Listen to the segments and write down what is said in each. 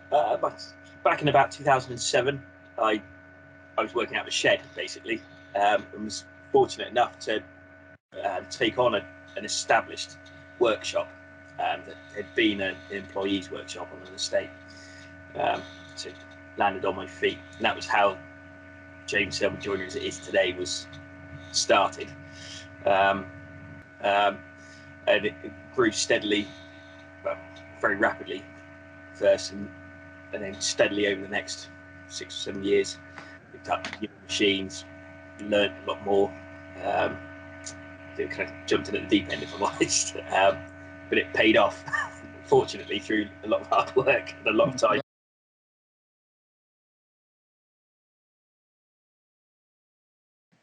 But back in about 2007, I was working out of a shed basically, and was fortunate enough to take on an established workshop that had been an employee's workshop on an estate. So landed on my feet, and that was how Selby Joinery as it is today was started. Um, um, and it grew steadily, well, very rapidly first, and then steadily over the next 6 or 7 years. Picked up new machines, learned a lot more. Kind of jumped in at the deep end, if I'm honest. But it paid off, fortunately, through a lot of hard work and a lot of time.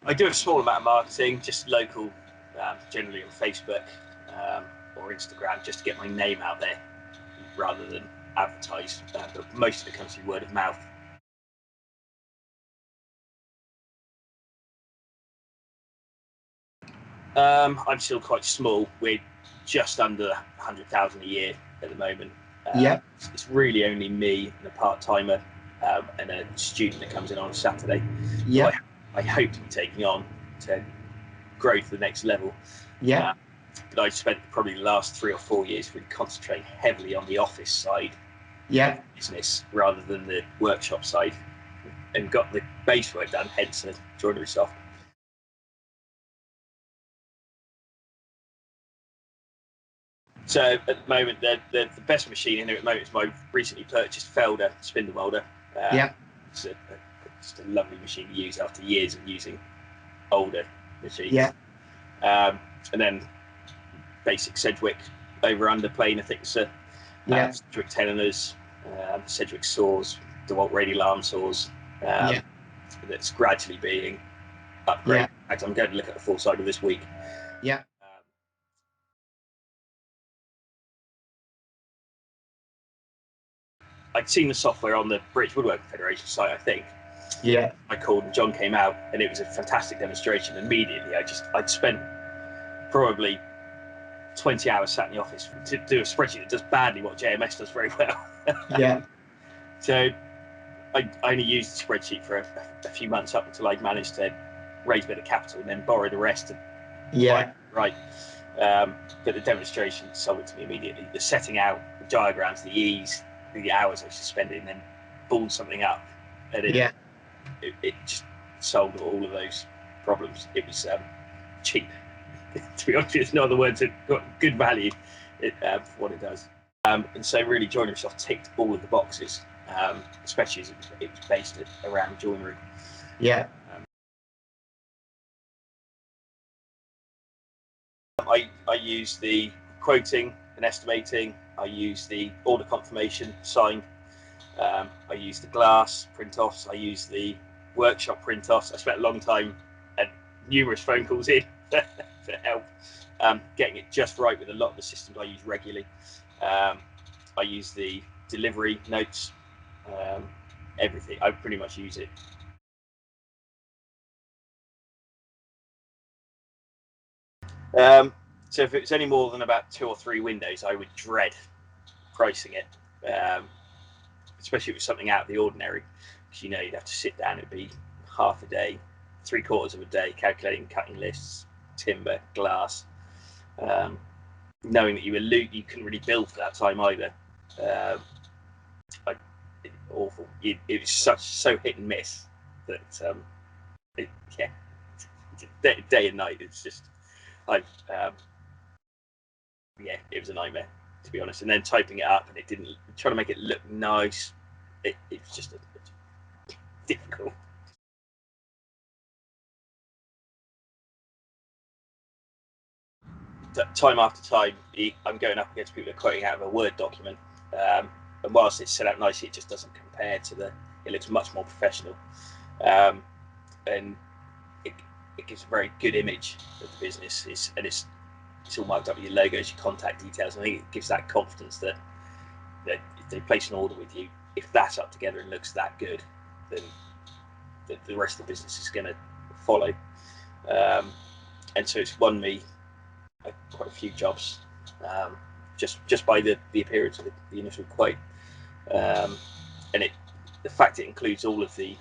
I do a small amount of marketing, just local, generally on Facebook or Instagram, just to get my name out there rather than advertise. But most of it comes through word of mouth. I'm still quite small. We're just under 100,000 a year at the moment. Yeah. It's really only me and a part-timer and a student that comes in on a Saturday. Yeah. I hope to be taking on to grow to the next level. Yeah. But I spent probably the last 3 or 4 years really concentrating heavily on the office side Yeah. of the business rather than the workshop side, and got the base work done, hence the Joinerysoft. So at the moment, the best machine in there at the moment is my recently purchased Felder spindle welder. Yeah. It's just a lovely machine to use after years of using older machines. Yeah. And then basic Sedgwick over under planer thicknesser, Yeah. Sedgwick tenoners, Sedgwick saws, DeWalt radial arm saws. Yeah. That's gradually being upgraded. Yeah. In fact, I'm going to look at the full cycle this week. Yeah. I'd seen the software on the British Woodworking Federation site, I think. Yeah. I called and John came out, and it was a fantastic demonstration. Immediately, I'd spent probably 20 hours sat in the office to do a spreadsheet that does badly what JMS does very well. Yeah. So I only used the spreadsheet for a few months up until I'd managed to raise a bit of capital and then borrow the rest to Yeah. right. But the demonstration sold it to me immediately. The setting out, the diagrams, the ease, the hours I was spending, and then balled something up, and it just solved all of those problems. It was cheap. To be honest, there's no other words. It got good value for what it does. And so really Joinerysoft ticked all of the boxes, especially as it was based around joinery. Yeah. I use the quoting and estimating. I use the order confirmation sign. I use the glass print-offs. I use the workshop print-offs. I spent a long time and numerous phone calls in for help, getting it just right with a lot of the systems I use regularly. I use the delivery notes, everything. I pretty much use it. So if it's any more than about 2 or 3 windows, I would dread pricing it, especially if it's something out of the ordinary, because you'd have to sit down. It'd be half a day, 3/4 of a day, calculating cutting lists, timber, glass, knowing that you couldn't really build for that time either. Awful. It was so hit and miss that day and night. It's just it was a nightmare, to be honest. And then typing it up, and it didn't, trying to make it look nice, it was just difficult. Time after time, I'm going up against people that are quoting out of a Word document, and whilst it's set out nicely, it just doesn't compare to it looks much more professional, and it gives a very good image of the business. It's all marked up with your logos, your contact details. I think it gives that confidence that if they place an order with you, if that's up together and looks that good, then the rest of the business is going to follow. And so it's won me quite a few jobs, just by the appearance of the initial quote. the fact it includes all of the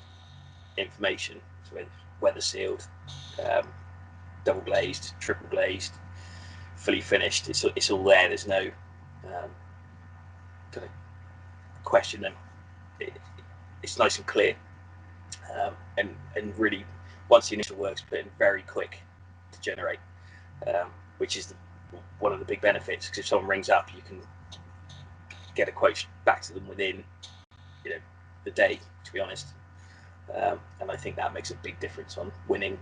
information, so weather sealed, double glazed, triple glazed, fully finished. It's all there. There's no kind of question, and it's nice and clear, and really, once the initial work's put in, very quick to generate, which is one of the big benefits. Because if someone rings up, you can get a quote back to them within, the day. To be honest, and I think that makes a big difference on winning.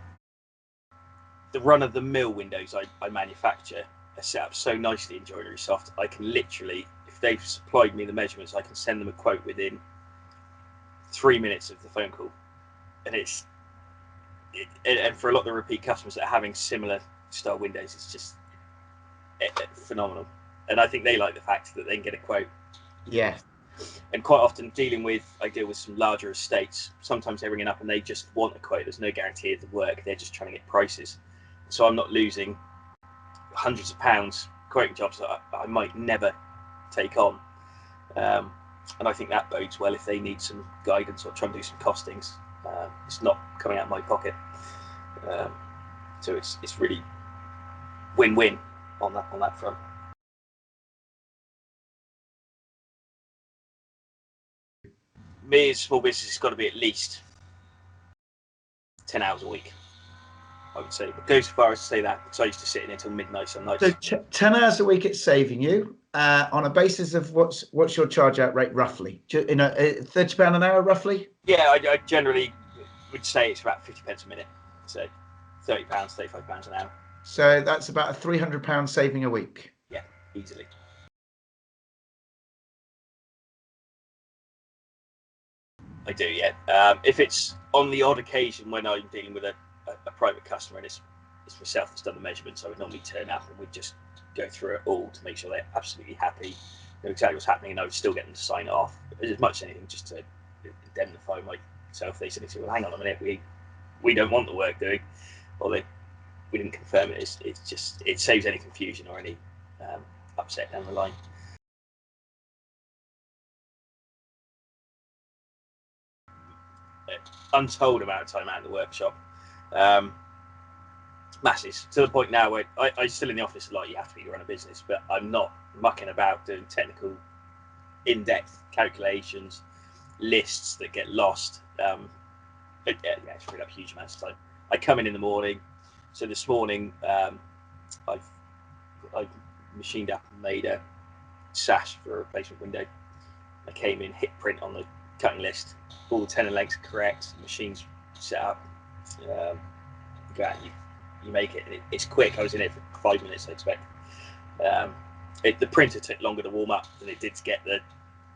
The run-of-the-mill windows I manufacture are set up so nicely in Joinerysoft. I can literally, if they've supplied me the measurements, I can send them a quote within 3 minutes of the phone call, and and for a lot of the repeat customers that are having similar style windows, it's just phenomenal. And I think they like the fact that they can get a quote. Yeah. And quite often I deal with some larger estates. Sometimes they're ringing up and they just want a quote. There's no guarantee of the work. They're just trying to get prices. So I'm not losing hundreds of pounds quoting jobs that I might never take on. And I think that bodes well if they need some guidance or trying to do some costings. It's not coming out of my pocket. So it's really win-win on that front. Me as a small business, it's got to be at least 10 hours a week, I would say. But go so far as to say that, because I used to sit in until midnight some nights. So 10 hours a week it's saving you, on a basis of what's your charge out rate roughly? £30 an hour roughly? Yeah, I generally would say it's about 50 pence a minute. So £30, £35 an hour. So that's about a £300 saving a week. Yeah, easily. I do, yeah. If it's on the odd occasion when I'm dealing with a private customer and it's myself that's done the measurements, I would normally turn up and we'd just go through it all to make sure they're absolutely happy, know exactly what's happening, and I would still get them to sign it off. As much as anything, just to indemnify myself. They said, well, hang on a minute, we don't want the work doing, or we didn't confirm it. It's just, it saves any confusion or any upset down the line. Untold amount of time out in the workshop, masses, to the point now where I'm still in the office a lot. You have to be to run a business, but I'm not mucking about doing technical in-depth calculations, lists that get lost. It's freed up huge amounts of time. I come in the morning. So this morning I've machined up and made a sash for a replacement window. I came in, hit print on the cutting list, all the tenon lengths are correct, the machine's set up. You make it, and it's quick. I was in it for 5 minutes, I expect. The printer took longer to warm up than it did to get the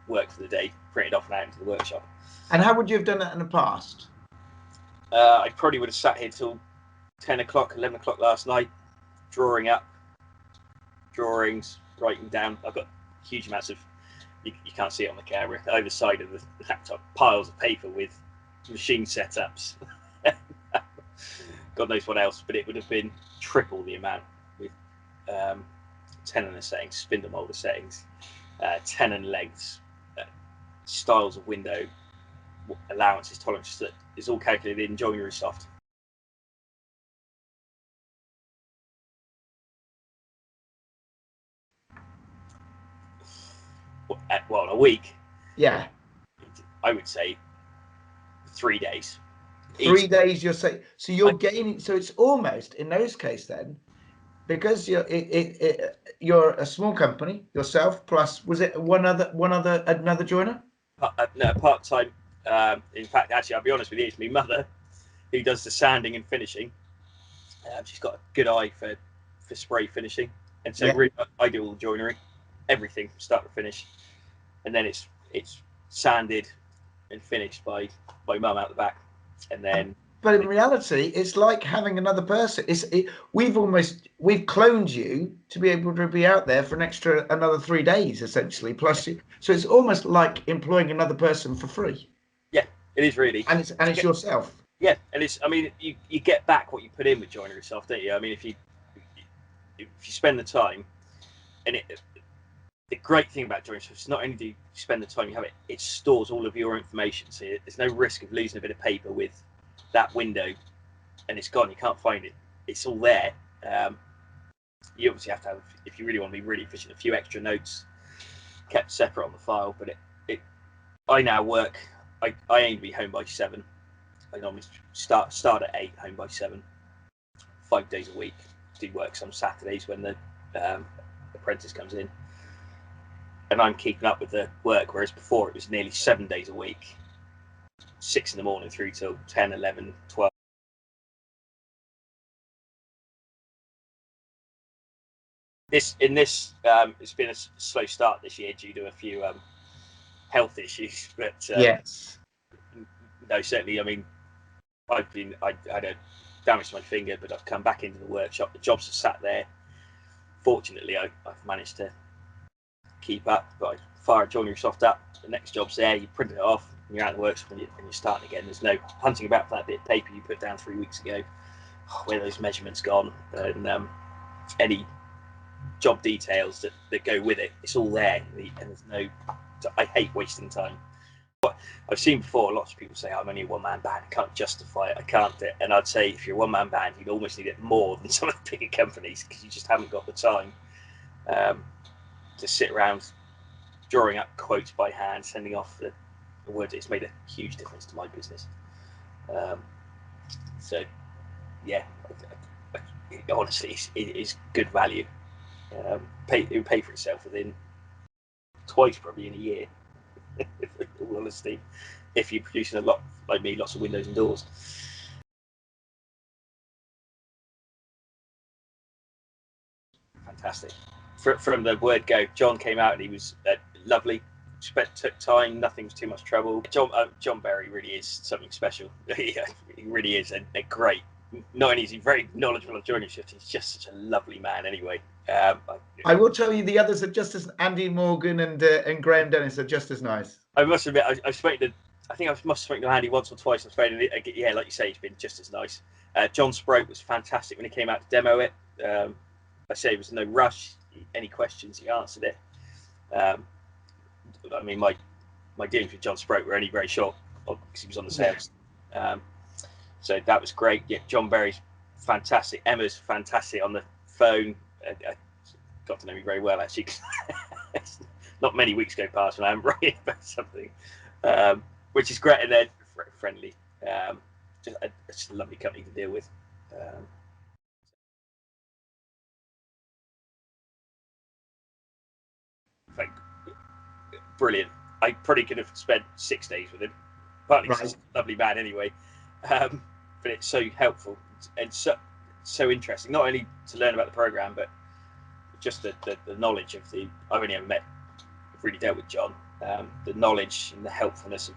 work for the day printed off and out into the workshop. And how would you have done that in the past? I probably would have sat here till 10 o'clock, 11 o'clock last night, drawing up drawings, writing down. I've got huge amounts of, you can't see it on the camera, either side of the laptop, piles of paper with machine setups. God knows what else, but it would have been triple the amount with tenon settings, spindle molder settings, tenon lengths, styles of window, allowances, tolerances, that is all calculated in Joinerysoft. Well, a week. Yeah. I would say 3 days. 3 days, you're saying. So you're gaining. So it's almost in those cases then, because you're a small company yourself. Plus, was it another joiner? No, part time. In fact, actually, I'll be honest with you, it's my mother who does the sanding and finishing. She's got a good eye for spray finishing, and so really, I do all the joinery, everything from start to finish, and then it's sanded and finished by mum out the back, and then. But in reality, it's like having another person. We've cloned you to be able to be out there for another 3 days, essentially. Plus, so it's almost like employing another person for free. Yeah, it is really. And it's yourself. Yeah, and it's. I mean, you get back what you put in with Joinerysoft, don't you? I mean, if you spend the time, and the great thing about Joinerysoft is not only do you spend the time you have it, it stores all of your information. So there's no risk of losing a bit of paper with that window and it's gone. You can't find it. It's all there. You obviously have to have, if you really want to be really efficient, a few extra notes kept separate on the file. But I now work. I aim to be home by 7. I normally start at 8, home by 7, 5 days a week. Do work some Saturdays when the apprentice comes in, and I'm keeping up with the work. Whereas before it was nearly 7 days a week, 6 in the morning through till 10, 11, 12. It's been a slow start this year due to a few health issues, but yes, no, certainly. I mean, I had a damage to my finger, but I've come back into the workshop. The jobs are sat there. Fortunately, I've managed to keep up. But I fire Joinerysoft up. The next job's there. You print it off. And you're out of the workshop and you're starting again. There's no hunting about for that bit of paper you put down 3 weeks ago. Where those measurements gone and any job details that go with it. It's all there, and there's no. I hate wasting time. I've seen before lots of people say, I'm only a one-man band, I can't justify it, I can't do it. And I'd say if you're a one-man band, you'd almost need it more than some of the bigger companies because you just haven't got the time to sit around drawing up quotes by hand, sending off the words. It's made a huge difference to my business. So, yeah, honestly, it is good value. It would pay for itself within twice probably in a year. In all honesty, if you're producing a lot like me, lots of windows and doors. Fantastic. From the word go, John came out and he was lovely. Took time, nothing was too much trouble. John Berry really is something special. He really is a great. Not only is he very knowledgeable of Joinerysoft, he's just such a lovely man. Anyway, I will tell you the others are just as Andy Morgan and Graham Dennis are just as nice. I must admit, I've spoken to. I think I must have spoken to Andy once or twice. I've spoken to, yeah, like you say, he's been just as nice. John Sproat was fantastic when he came out to demo it. I say there was no rush. Any questions, he answered it. I mean, my dealings with John Sproat were only very short because he was on the sales. So that was great. Yeah, John Berry's fantastic. Emma's fantastic on the phone. Got to know me very well, actually. Not many weeks go past when I haven't writing about something, which is great, and they're friendly. Just a lovely company to deal with. Brilliant. I probably could have spent 6 days with him, partly because he's a lovely man anyway. But it's so helpful and so interesting, not only to learn about the program, but just the knowledge of the. I've only ever really dealt with John. The knowledge and the helpfulness of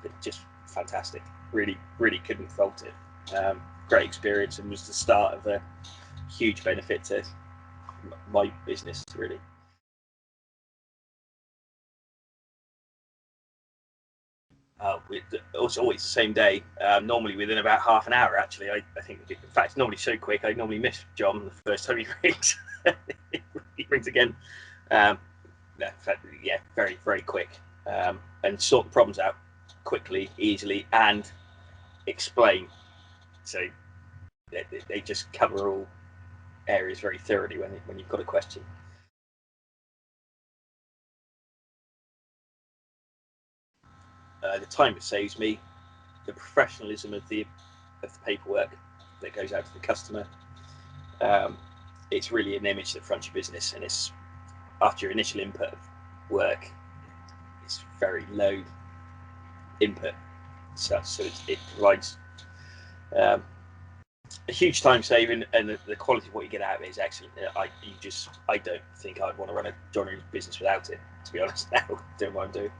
it, just fantastic. Really couldn't fault it. Great experience, and was the start of a huge benefit to my business, really. It's always the same day. Normally within about half an hour. Actually, I think. In fact, it's normally so quick. I normally miss John the first time he rings. He rings again. No, in fact, yeah, very quick. And sort the problems out quickly, easily, and explain. So they just cover all areas very thoroughly when you've got a question. The time it saves me, the professionalism of the paperwork that goes out to the customer. It's really an image that fronts your business, and it's after your initial input of work, it's very low input stuff, so it provides a huge time saving, and the quality of what you get out of it is excellent. I don't think I'd want to run a joinery business without it, to be honest. Now doing what I'm doing.